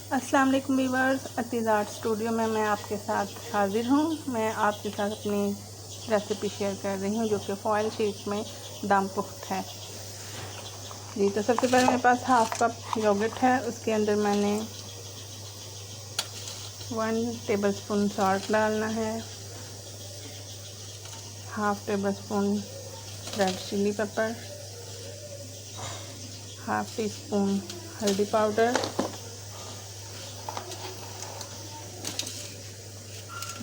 अस्सलाम वालेकुम viewers, अतीज़ art studio में मैं आपके साथ हाज़िर हूँ। मैं आपके साथ अपनी रेसिपी शेयर कर रही हूँ जो कि फॉइल शीट में दम पुख्त है जी। तो सबसे पहले मेरे पास हाफ़ कप योगर्ट है, उसके अंदर मैंने 1 टेबलस्पून सॉल्ट डालना है, half tablespoon red chilli pepper, half teaspoon हल्दी पाउडर,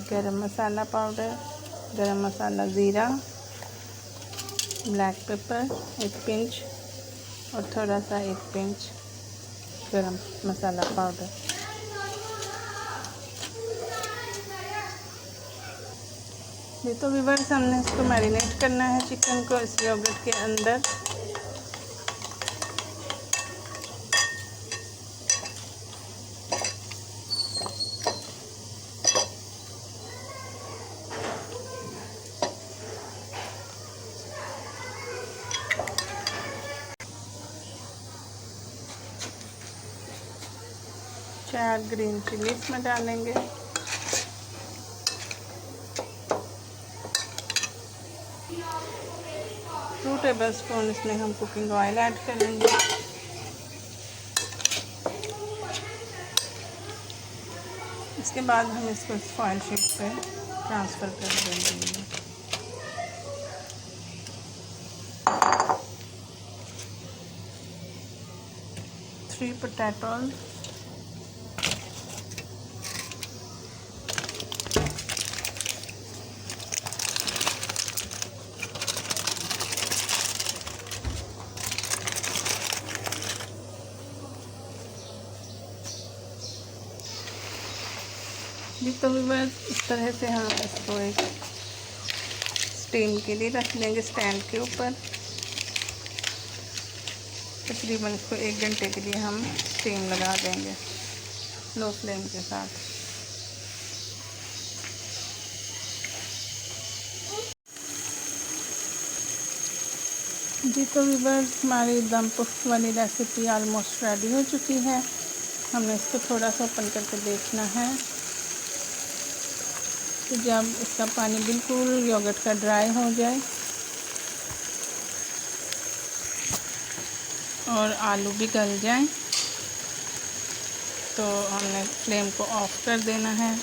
गरम मसाला पाउडर, गरम मसाला ज़ीरा, ब्लैक पेपर 1 पिंच और थोड़ा सा 1 पिंच गरम मसाला पाउडर। ये तो व्यूअर्स हमने इसको मैरिनेट करना है चिकन को इस योगर्ट के अंदर। चार ग्रीन चिलीज में डालेंगे, टू टेबलस्पून इसमें हम कुकिंग ऑयल ऐड करेंगे। इसके बाद हम इसको फॉइल शीट पे ट्रांसफ़र कर देंगे। 3 पोटैटोज, जी। तो बस इस तरह से हम इसको एक स्टीम के लिए रख लेंगे स्टैंड के ऊपर। तकरीबन इसको 1 घंटे के लिए हम स्टीम लगा देंगे लो फ्लेम के साथ। जी। तो व्यूअर्स हमारी दम पुख्त वाली रेसिपी ऑलमोस्ट रेडी हो चुकी है। हमने इसको थोड़ा सा ओपन करके देखना है। तो जब इसका पानी बिल्कुल योगर्ट का ड्राई हो जाए और आलू भी गल जाएं, तो हमने फ्लेम को ऑफ कर देना है।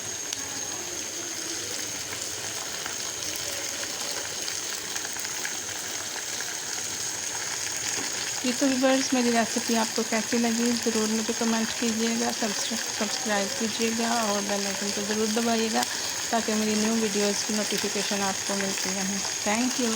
ये तो व्यूअर्स मेरी रेसिपी आपको कैसी लगी ज़रूर मुझे कमेंट कीजिएगा, सब्सक्राइब कीजिएगा और बेल आइकन को ज़रूर दबाइएगा ताकि मेरी न्यू वीडियोज़ की नोटिफिकेशन आपको मिलती रहे। Thank you.